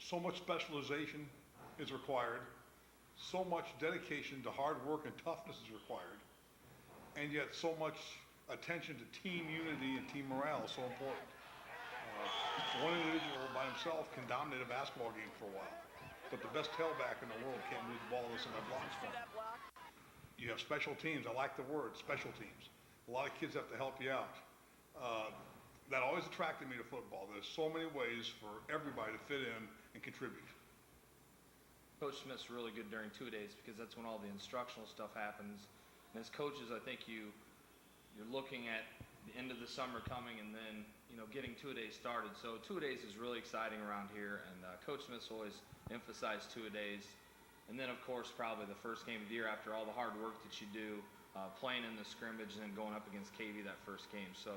So much specialization is required, so much dedication to hard work and toughness is required, and yet so much attention to team unity and team morale is so important. One individual by himself can dominate a basketball game for a while, but the best tailback in the world can't move the ball unless somebody blocks for him. You have special teams. I like the word, special teams. A lot of kids have to help you out. That always attracted me to football. There's so many ways for everybody to fit in and contribute. Coach Smith's really good during 2 days because that's when all the instructional stuff happens. And as coaches, I think you're looking at the end of the summer coming and then, getting 2 days started. So 2 days is really exciting around here, and Coach Smith's always emphasized 2 days. And then, of course, probably the first game of the year after all the hard work that you do, playing in the scrimmage and then going up against KV that first game. So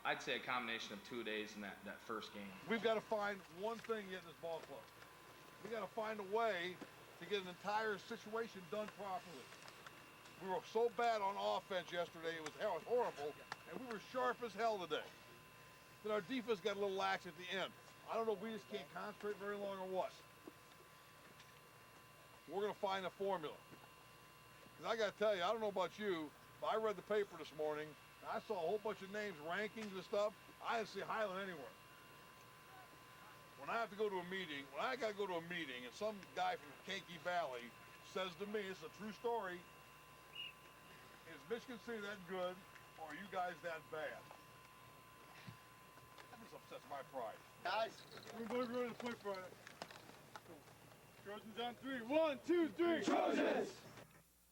I'd say a combination of 2 days and that first game. We've got to find one thing in this ball club. We got to find a way to get an entire situation done properly. We were so bad on offense yesterday, it was horrible, and we were sharp as hell today. Then our defense got a little lax at the end. I don't know if we just can't concentrate very long or what. We're going to find a formula. Because I got to tell you, I don't know about you, but I read the paper this morning, and I saw a whole bunch of names, rankings and stuff. I didn't see Highland anywhere. When I have to go to a meeting, when I got to go to a meeting and some guy from Kankakee Valley says to me, it's a true story, is Michigan City that good or are you guys that bad? That just upsets my pride. Guys, we're ready to play Friday. Trojans on three. 1, 2, 3. Trojans!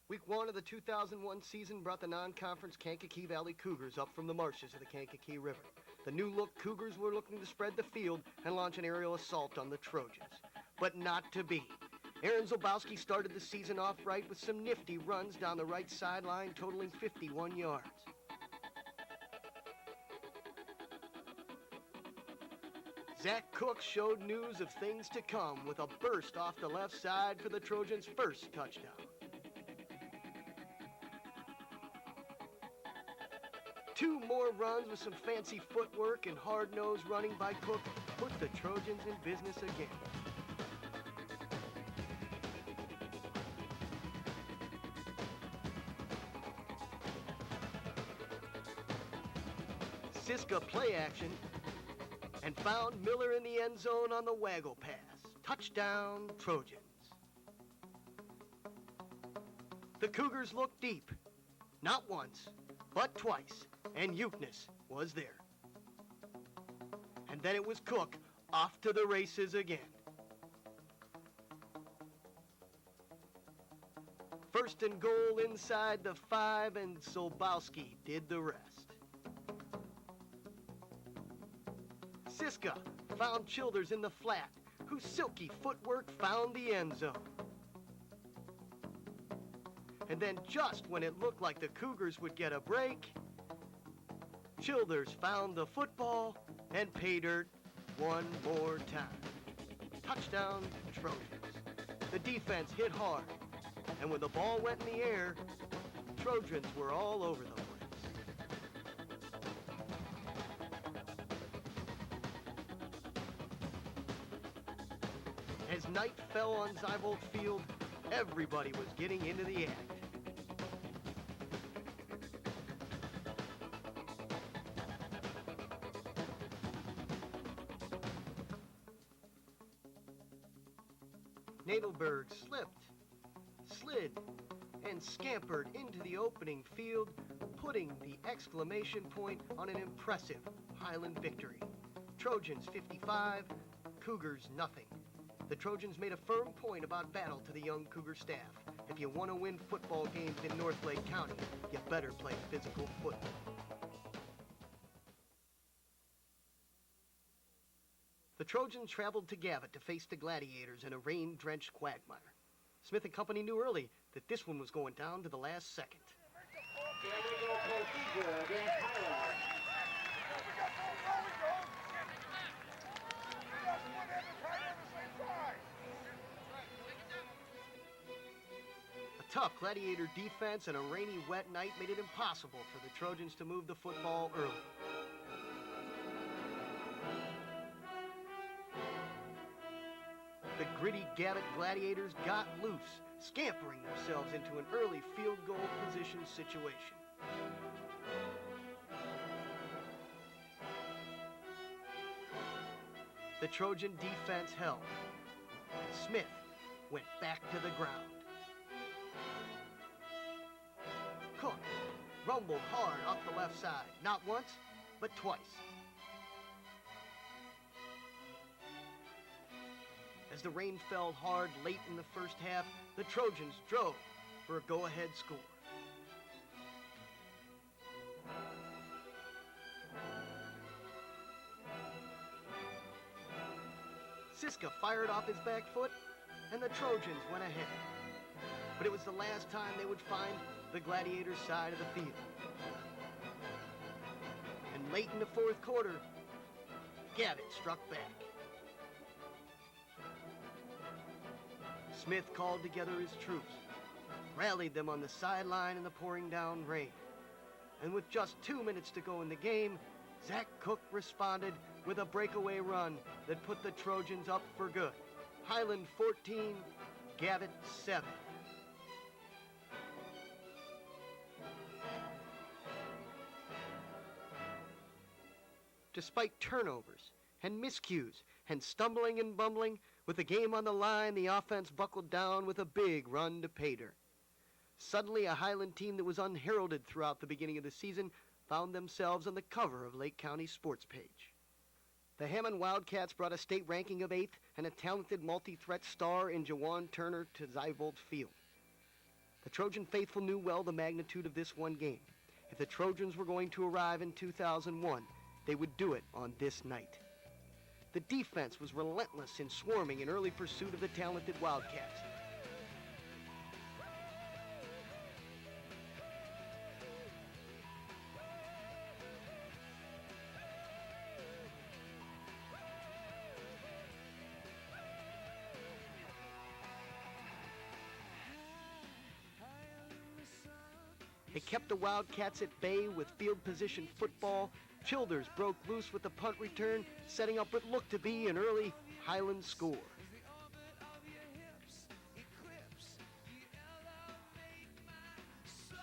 Week 1 of the 2001 season brought the non-conference Kankakee Valley Cougars up from the marshes of the Kankakee River. The new-look Cougars were looking to spread the field and launch an aerial assault on the Trojans. But not to be. Aaron Zobowski started the season off right with some nifty runs down the right sideline, totaling 51 yards. Zach Cook showed news of things to come with a burst off the left side for the Trojans' first touchdown. Two more runs with some fancy footwork and hard-nosed running by Cook put the Trojans in business again. Siska play action and found Miller in the end zone on the waggle pass. Touchdown, Trojans. The Cougars looked deep, not once, but twice, and Eucnus was there. And then it was Cook off to the races again. First and goal inside the 5, and Zobowski did the rest. Siska found Childers in the flat, whose silky footwork found the end zone. And then just when it looked like the Cougars would get a break, Childers found the football and pay dirt one more time. Touchdown, Trojans. The defense hit hard, and when the ball went in the air, Trojans were all over the place. As night fell on Zybold Field, everybody was getting into the act. Nadelberg slipped, slid, and scampered into the opening field, putting the exclamation point on an impressive Highland victory. Trojans 55, Cougars nothing. The Trojans made a firm point about battle to the young Cougar staff. If you want to win football games in North Lake County, you better play physical football. The Trojans traveled to Gavitt to face the Gladiators in a rain-drenched quagmire. Smith and company knew early that this one was going down to the last second. Here we go, Coach against Highland. A tough Gladiator defense and a rainy, wet night made it impossible for the Trojans to move the football early. gritty Gavitt Gladiators got loose, scampering themselves into an early field goal position situation. The Trojan defense held. Smith went back to the ground. Cook rumbled hard up the left side, not once, but twice. As the rain fell hard late in the first half, the Trojans drove for a go-ahead score. Siska fired off his back foot, and the Trojans went ahead. But it was the last time they would find the Gladiators' side of the field. And late in the fourth quarter, Gavitt struck back. Smith called together his troops, rallied them on the sideline in the pouring down rain. And with just 2 minutes to go in the game, Zach Cook responded with a breakaway run that put the Trojans up for good. Highland 14, Gavitt 7. Despite turnovers and miscues and stumbling and bumbling, with the game on the line, the offense buckled down with a big run to pay dirt. Suddenly, a Highland team that was unheralded throughout the beginning of the season found themselves on the cover of Lake County's sports page. The Hammond Wildcats brought a state ranking of 8th and a talented multi-threat star in Jawan Turner to Zyvold Field. The Trojan faithful knew well the magnitude of this one game. If the Trojans were going to arrive in 2001, they would do it on this night. The defense was relentless in swarming in early pursuit of the talented Wildcats. They kept the Wildcats at bay with field position football. Childers broke loose with the punt return, setting up what looked to be an early Highland score.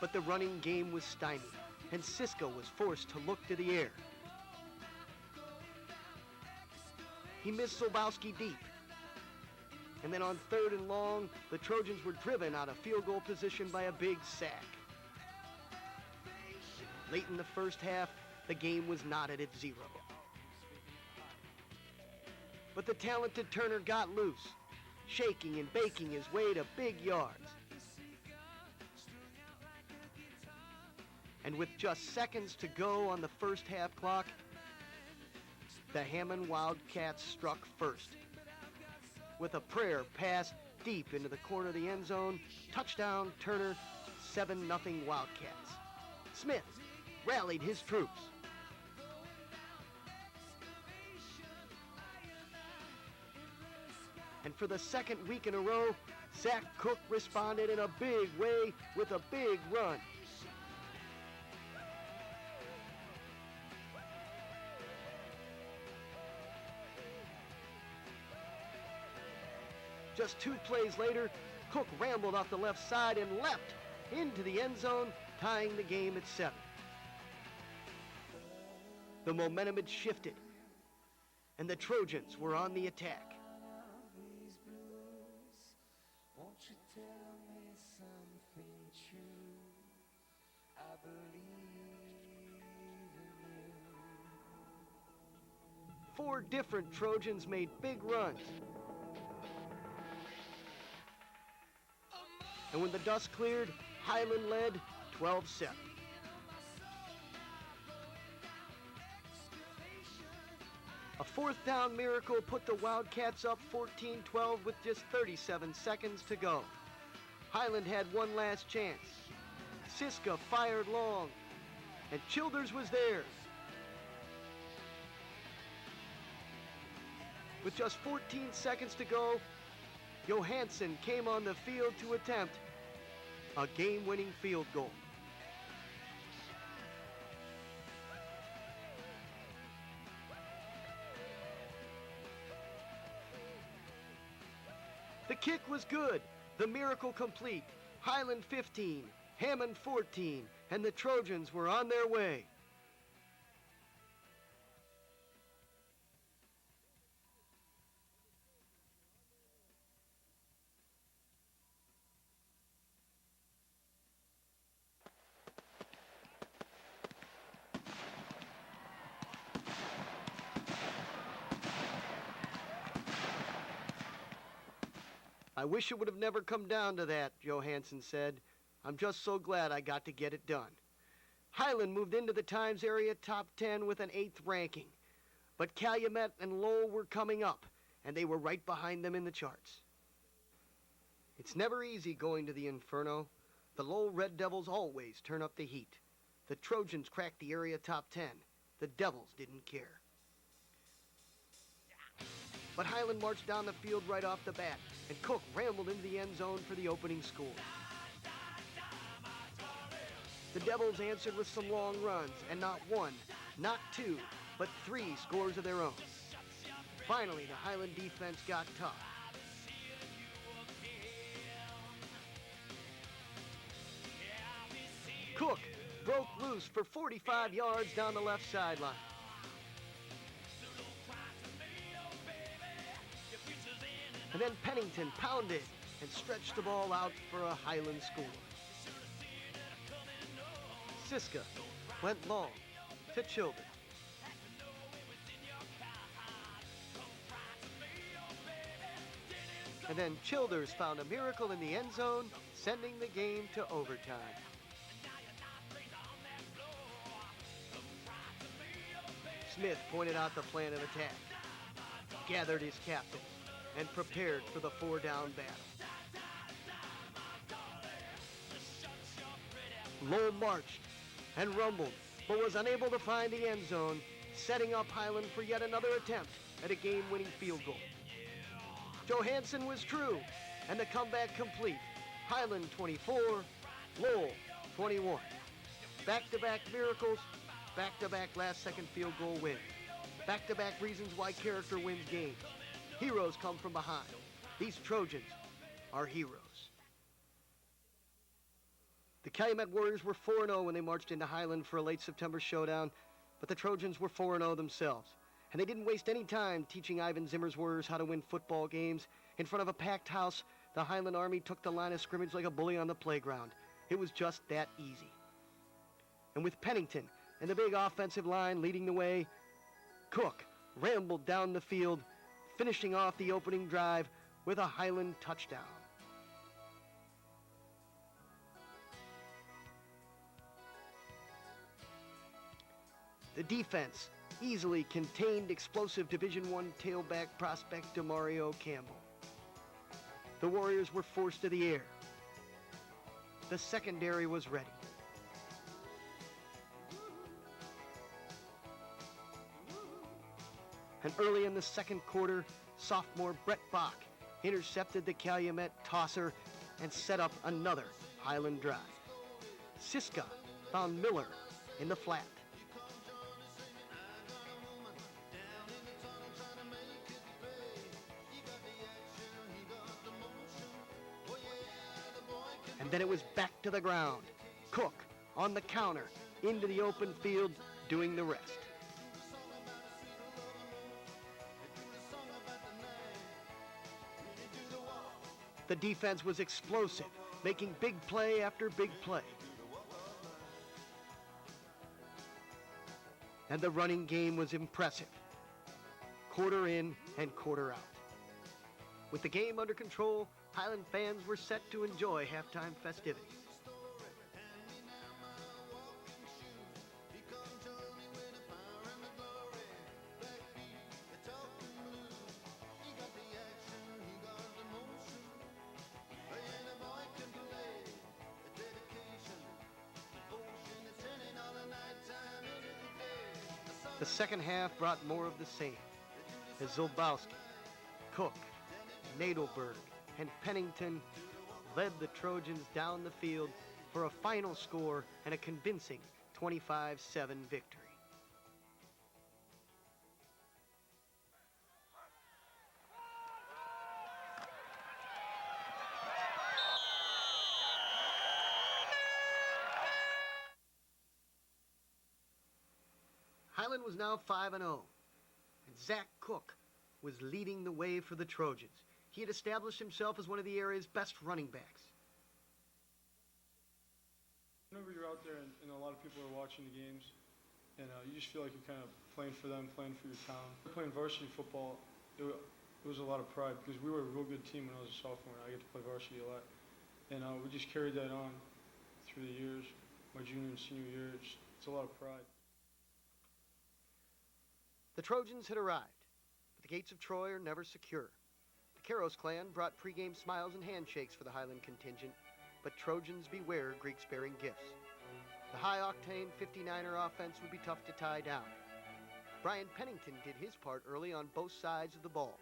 But the running game was stymied, and Siska was forced to look to the air. He missed Solbowski deep. And then on 3rd and long, the Trojans were driven out of field goal position by a big sack. Late in the first half, the game was not at its 0. But the talented Turner got loose, shaking and baking his way to big yards. And with just seconds to go on the first half clock, the Hammond Wildcats struck first. With a prayer pass deep into the corner of the end zone, touchdown Turner, 7-0 Wildcats. Smith rallied his troops. And for the second week in a row, Zach Cook responded in a big way with a big run. Just 2 plays later, Cook rambled off the left side and leapt into the end zone, tying the game at 7. The momentum had shifted, and the Trojans were on the attack. Four different Trojans made big runs. And when the dust cleared, Highland led 12-7. A 4th down miracle put the Wildcats up 14-12 with just 37 seconds to go. Highland had one last chance. Siska fired long, and Childers was there. With just 14 seconds to go, Johansson came on the field to attempt a game-winning field goal. The kick was good, the miracle complete. Highland 15, Hammond 14, and the Trojans were on their way. I wish it would have never come down to that, Johansson said. I'm just so glad I got to get it done. Highland moved into the Times area top 10 with an 8th ranking. But Calumet and Lowell were coming up, and they were right behind them in the charts. It's never easy going to the Inferno. The Lowell Red Devils always turn up the heat. The Trojans cracked the area top 10. The Devils didn't care. But Highland marched down the field right off the bat, and Cook rambled into the end zone for the opening score. The Devils answered with some long runs, and not one, not two, but 3 scores of their own. Finally, the Highland defense got tough. Cook broke loose for 45 yards down the left sideline. And then Pennington pounded and stretched the ball out for a Highland score. Siska went long to Childers. And then Childers found a miracle in the end zone, sending the game to overtime. Smith pointed out the plan of attack, gathered his captains, and prepared for the 4-down battle. Lowell marched and rumbled, but was unable to find the end zone, setting up Highland for yet another attempt at a game-winning field goal. Johansson was true, and the comeback complete. Highland 24, Lowell 21. Back-to-back miracles, back-to-back last-second field goal wins. Back-to-back reasons why character wins games. Heroes come from behind. These Trojans are heroes. The Calumet Warriors were 4-0 when they marched into Highland for a late September showdown, but the Trojans were 4-0 themselves. And they didn't waste any time teaching Ivan Zimmer's Warriors how to win football games. In front of a packed house, the Highland Army took the line of scrimmage like a bully on the playground. It was just that easy. And with Pennington and the big offensive line leading the way, Cook rambled down the field, finishing off the opening drive with a Highland touchdown. The defense easily contained explosive Division I tailback prospect Demario Campbell. The Warriors were forced to the air. The secondary was ready. And early in the second quarter, sophomore Brett Bach intercepted the Calumet tosser and set up another Highland drive. Siska found Miller in the flat. And then it was back to the ground. Cook on the counter, into the open field, doing the rest. The defense was explosive, making big play after big play. And the running game was impressive. Quarter in and quarter out. With the game under control, Highland fans were set to enjoy halftime festivities. The second half brought more of the same, as Zolbowski, Cook, Nadelberg, and Pennington led the Trojans down the field for a final score and a convincing 25-7 victory. Highland was now 5-0, and Zach Cook was leading the way for the Trojans. He had established himself as one of the area's best running backs. Whenever you're out there and a lot of people are watching the games, and you just feel like you're kind of playing for them, playing for your town. Playing varsity football, it was a lot of pride because we were a real good team when I was a sophomore. I get to play varsity a lot. And we just carried that on through the years, my junior and senior year. It's a lot of pride. The Trojans had arrived, but the gates of Troy are never secure. The Caros clan brought pregame smiles and handshakes for the Highland contingent, but Trojans beware Greeks-bearing gifts. The high-octane 59er offense would be tough to tie down. Brian Pennington did his part early on both sides of the ball.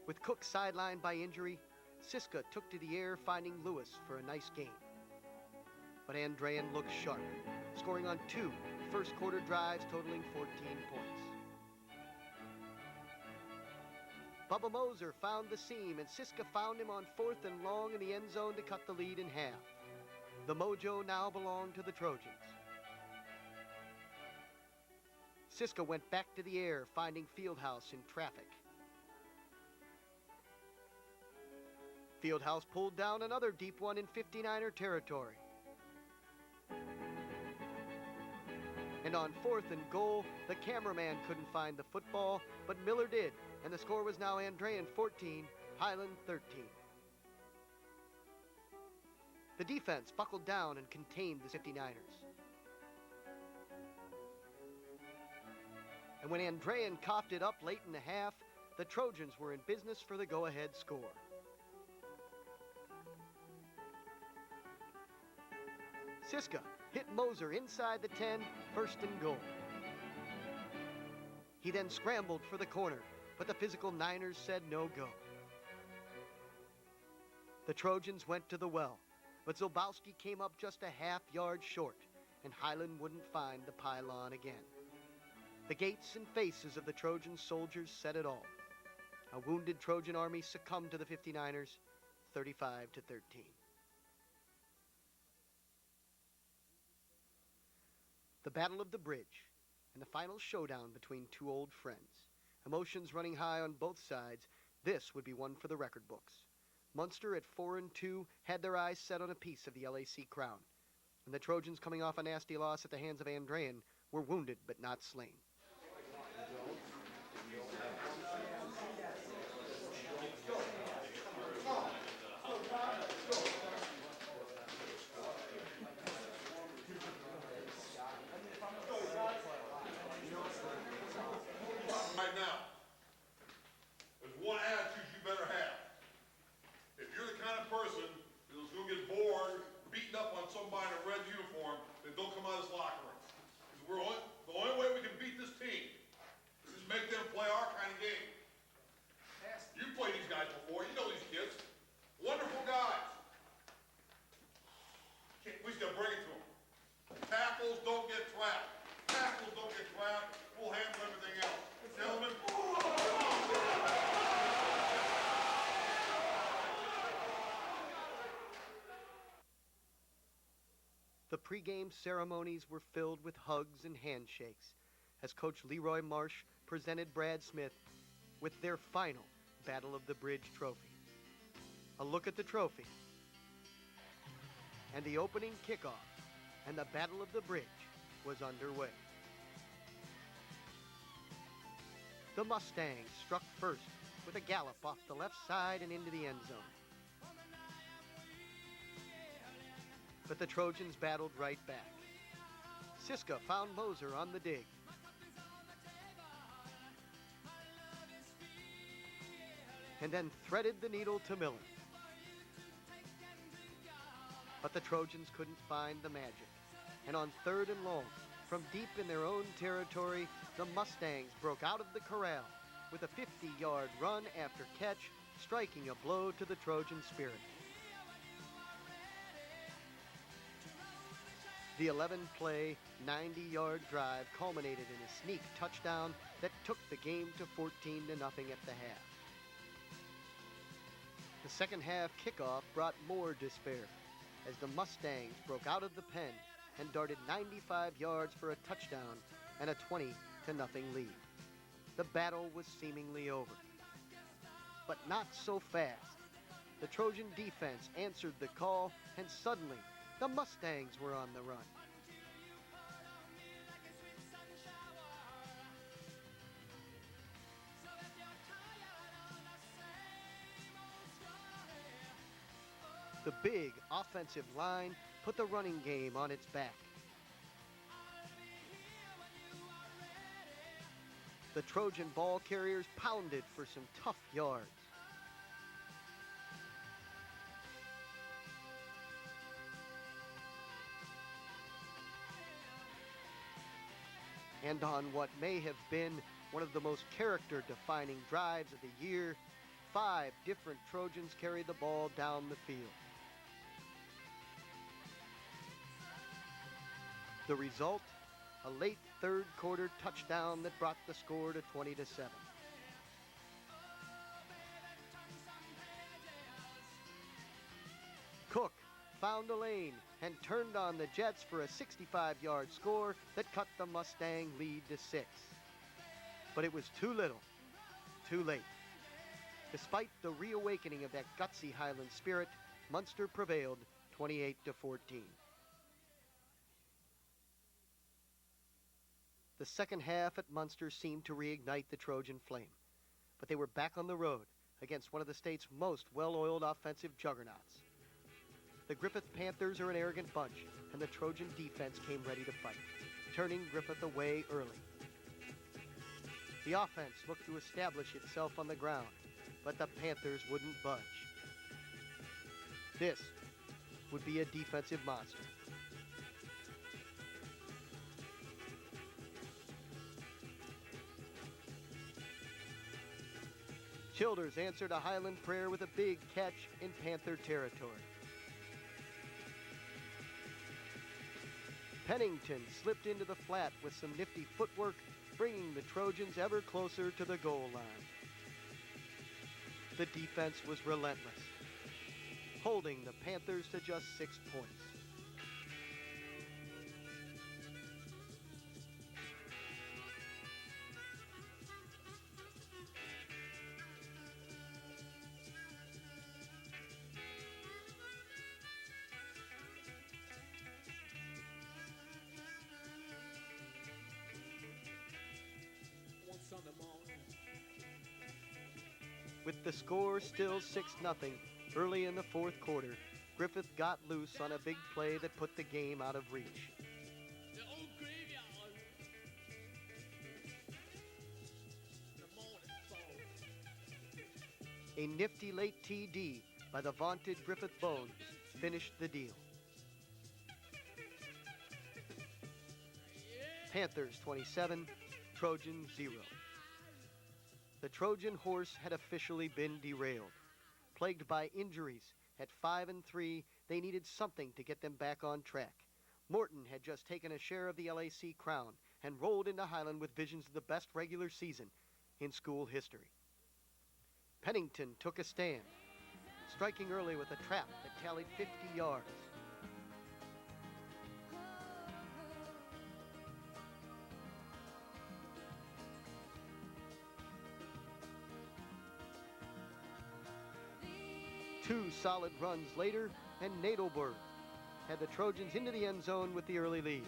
With Cook sidelined by injury, Siska took to the air, finding Lewis for a nice gain. But Andrean looked sharp, scoring on 2 first-quarter drives totaling 14 points. Bubba Moser found the seam, and Siska found him on 4th and long in the end zone to cut the lead in half. The mojo now belonged to the Trojans. Siska went back to the air, finding Fieldhouse in traffic. Fieldhouse pulled down another deep one in 59er territory. And on 4th and goal, the cameraman couldn't find the football, but Miller did, and the score was now Andrean 14, Highland 13. The defense buckled down and contained the 59ers. And when Andrean coughed it up late in the half, the Trojans were in business for the go-ahead score. Siska hit Moser inside the 10, 1st and goal. He then scrambled for the corner, but the physical Niners said no go. The Trojans went to the well, but Zilbowski came up just a half yard short, and Highland wouldn't find the pylon again. The gates and faces of the Trojan soldiers said it all. A wounded Trojan army succumbed to the 59ers, 35-13. The Battle of the Bridge, and the final showdown between two old friends. Emotions running high on both sides, this would be one for the record books. Munster at 4-2 had their eyes set on a piece of the LAC crown, and the Trojans, coming off a nasty loss at the hands of Andrean, were wounded but not slain. Right now, there's one attitude you better have. If you're the kind of person who's going to get bored, beaten up on somebody in a red uniform, then don't come out of this locker room. Because the only way we can beat this team is make them play our kind of game. You played these guys before. You know these kids. Wonderful guys. We just got to bring it to them. Tackles don't get trapped. Tackles don't get trapped. We'll handle everything else. Gentlemen. The pregame ceremonies were filled with hugs and handshakes as Coach Leroy Marsh presented Brad Smith with their final Battle of the Bridge trophy. A look at the trophy and the opening kickoff, and the Battle of the Bridge was underway. The Mustangs struck first with a gallop off the left side and into the end zone. But the Trojans battled right back. Siska found Moser on the dig. And then threaded the needle to Miller. But the Trojans couldn't find the magic. And on 3rd and long, from deep in their own territory, the Mustangs broke out of the corral with a 50-yard run after catch, striking a blow to the Trojan spirit. The 11-play, 90-yard drive culminated in a sneak touchdown that took the game to 14-0 at the half. The second half kickoff brought more despair as the Mustangs broke out of the pen and darted 95 yards for a touchdown and a 20-0 lead. The battle was seemingly over. But not so fast. The Trojan defense answered the call, and suddenly the Mustangs were on the run. The big offensive line put the running game on its back. The Trojan ball carriers pounded for some tough yards. And on what may have been one of the most character-defining drives of the year, 5 different Trojans carried the ball down the field. The result, a late third quarter touchdown that brought the score to 20-7. Cook found a lane and turned on the Jets for a 65-yard score that cut the Mustang lead to 6. But it was too little, too late. Despite the reawakening of that gutsy Highland spirit, Munster prevailed 28-14. The second half at Munster seemed to reignite the Trojan flame, but they were back on the road against one of the state's most well-oiled offensive juggernauts. The Griffith Panthers are an arrogant bunch, and the Trojan defense came ready to fight, turning Griffith away early. The offense looked to establish itself on the ground, but the Panthers wouldn't budge. This would be a defensive monster. Childers answered a Highland prayer with a big catch in Panther territory. Pennington slipped into the flat with some nifty footwork, bringing the Trojans ever closer to the goal line. The defense was relentless, holding the Panthers to just 6 points. With the score still 6-0, early in the fourth quarter, Griffith got loose on a big play that put the game out of reach. A nifty late TD by the vaunted Griffith Bones finished the deal. Panthers 27, Trojan 0. The Trojan horse had officially been derailed. Plagued by injuries, at 5-3, they needed something to get them back on track. Morton had just taken a share of the LAC crown and rolled into Highland with visions of the best regular season in school history. Pennington took a stand, striking early with a trap that tallied 50 yards. Two solid runs later, and Nadelberg had the Trojans into the end zone with the early lead.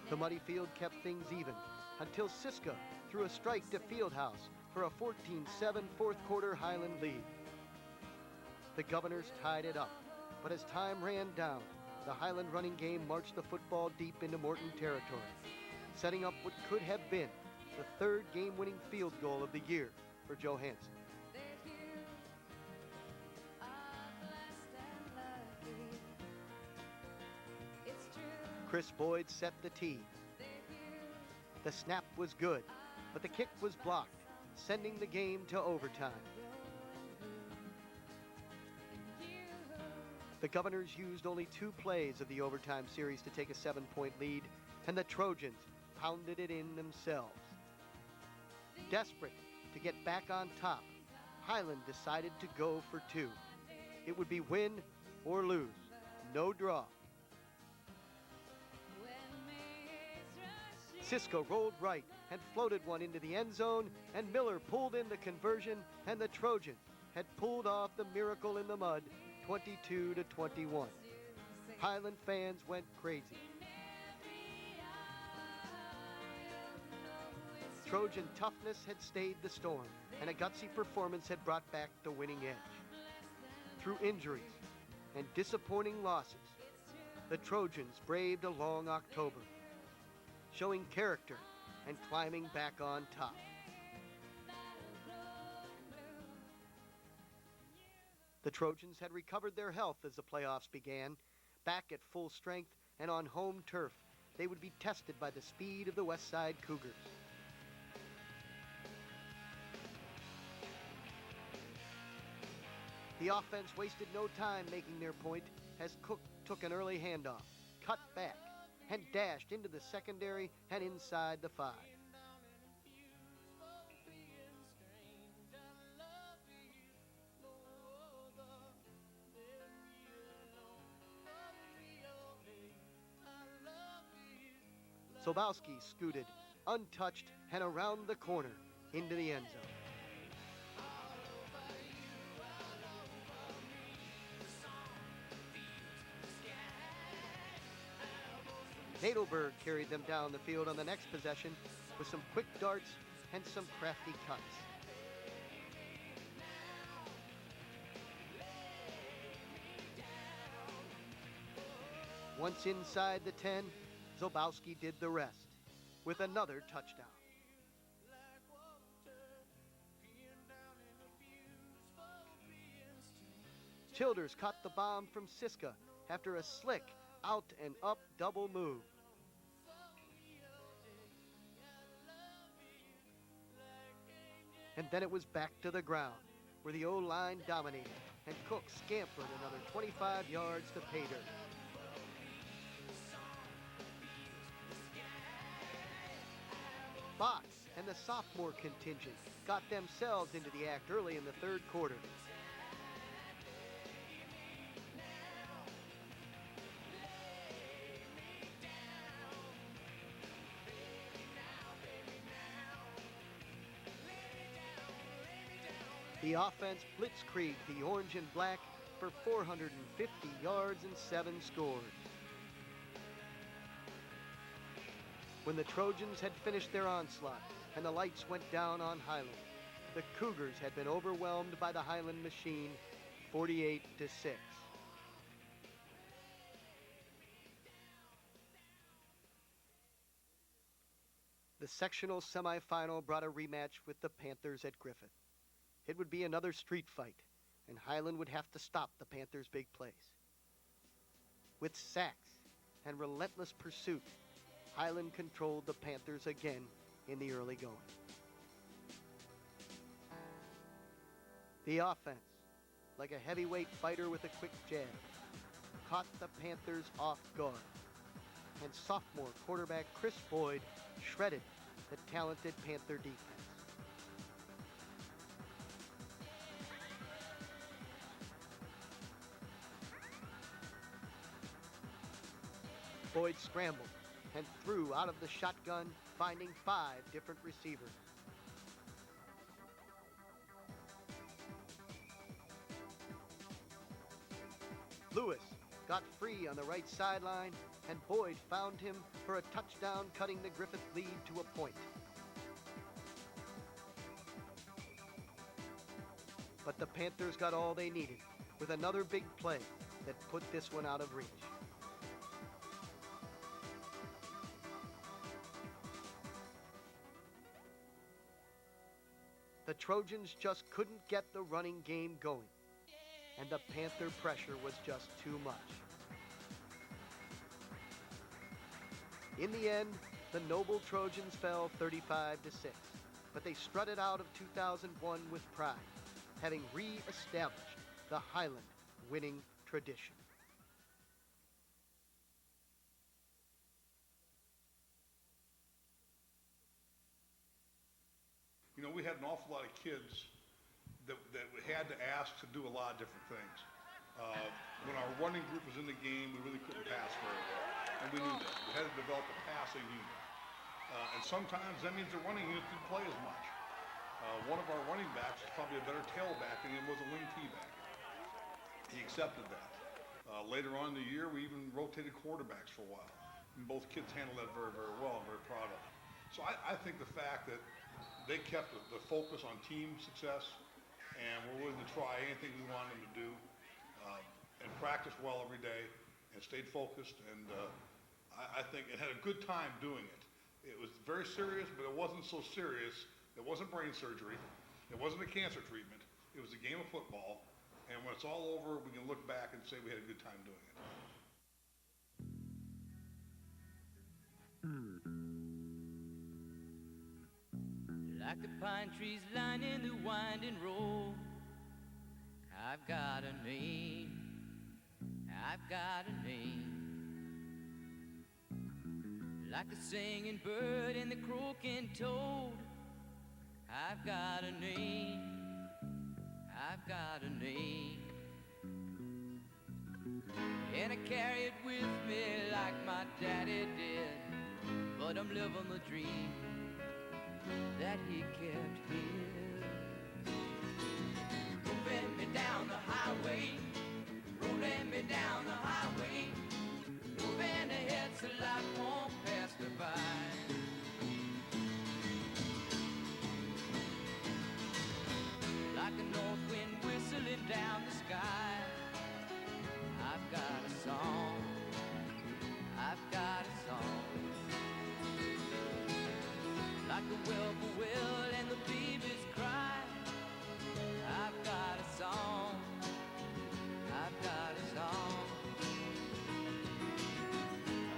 The muddy field kept things even until Siska threw a strike to Fieldhouse for a 14-7 fourth quarter Highland lead. The Governors tied it up, but as time ran down, the Highland running game marched the football deep into Morton territory, setting up what could have been the third game-winning field goal of the year for Joe Hansen. Chris Boyd set the tee. The snap was good, but the kick was blocked, sending the game to overtime. The Governors used only 2 plays of the overtime series to take a 7-point lead, and the Trojans pounded it in themselves. Desperate to get back on top, Highland decided to go for 2. It would be win or lose. No draw. Cisco rolled right and floated one into the end zone, and Miller pulled in the conversion, and the Trojans had pulled off the miracle in the mud, 22-21. Highland fans went crazy. Trojan toughness had stayed the storm, and a gutsy performance had brought back the winning edge. Through injuries and disappointing losses, the Trojans braved a long October, showing character and climbing back on top. The Trojans had recovered their health as the playoffs began. Back at full strength and on home turf, they would be tested by the speed of the West Side Cougars. The offense wasted no time making their point as Cook took an early handoff, cut back, and dashed into the secondary and inside the 5. Sobowski scooted, untouched, and around the corner into the end zone. Nadelberg carried them down the field on the next possession with some quick darts and some crafty cuts. Once inside the 10, Zobowski did the rest with another touchdown. Childers caught the bomb from Siska after a slick out and up double move. And then it was back to the ground, where the O-line dominated, and Cook scampered another 25 yards to pay dirt. Fox and the sophomore contingent got themselves into the act early in the third quarter. The offense blitzkrieged the orange and black for 450 yards and 7 scores. When the Trojans had finished their onslaught and the lights went down on Highland, the Cougars had been overwhelmed by the Highland machine, 48-6. The sectional semifinal brought a rematch with the Panthers at Griffith. It would be another street fight, and Highland would have to stop the Panthers' big plays. With sacks and relentless pursuit, Highland controlled the Panthers again in the early going. The offense, like a heavyweight fighter with a quick jab, caught the Panthers off guard, and sophomore quarterback Chris Boyd shredded the talented Panther defense. Boyd scrambled and threw out of the shotgun, finding 5 different receivers. Lewis got free on the right sideline, and Boyd found him for a touchdown, cutting the Griffith lead to a point. But the Panthers got all they needed with another big play that put this one out of reach. The Trojans just couldn't get the running game going, and the Panther pressure was just too much. In the end, the noble Trojans fell 35-6, but they strutted out of 2001 with pride, having re-established the Highland winning tradition. You know, we had an awful lot of kids that had to ask to do a lot of different things. When our running group was in the game, we really couldn't pass very well, and we knew that. We had to develop a passing unit. And sometimes that means the running unit didn't play as much. One of our running backs was probably a better tailback than he was a wing T-back. He accepted that. Later on in the year, we even rotated quarterbacks for a while. And both kids handled that very, very well. I'm very proud of them. So I think the fact that they kept the focus on team success and were willing to try anything we wanted them to do, and practice well every day and stayed focused, and I think it had a good time doing it. It was very serious, but it wasn't so serious. It wasn't brain surgery. It wasn't a cancer treatment. It was a game of football, and when it's all over, we can look back and say we had a good time doing it. Like the pine trees lining the winding road, I've got a name, I've got a name. Like the singing bird and the croaking toad, I've got a name, I've got a name. And I carry it with me like my daddy did, but I'm living the dream that he kept here. Moving me down the highway, rolling me down the highway, moving ahead so life won't pass me by. Like a north wind whistling down the sky, I've got a song, I've got a song. Like the whippoorwill and the babies cry, I've got a song, I've got a song.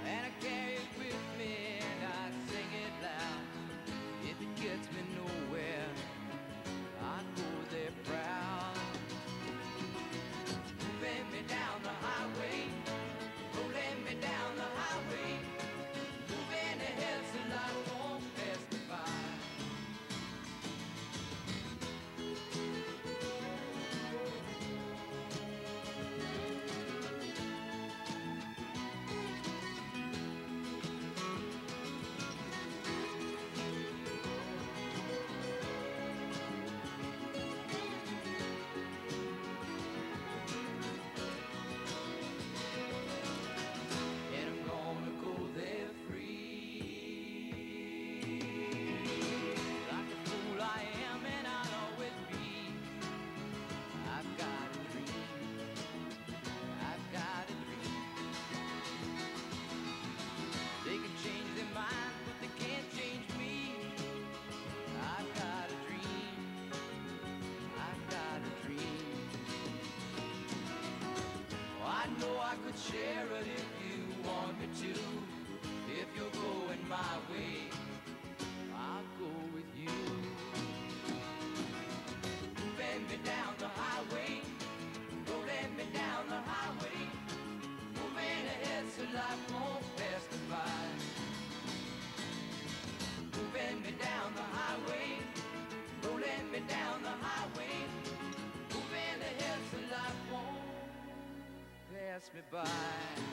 And I carry it with me and I sing it loud. If it gets me nowhere, I go there proud. Moving me down the highway, rolling me down the highway, moving ahead so life won't pass me by. And I'm gonna go there free. Like the fool I am and I'll always be. I've got a dream, I've got a dream. They can change their minds, but they can't change me. I've got a dream, I've got a dream. Oh, I know I could share it if you want me to. If you're going my way, I'll go with you. Moving me down the highway, rolling me down the highway, moving ahead so life won't pass me by. Moving me down the highway, rolling me down the highway, moving ahead so life won't pass me by.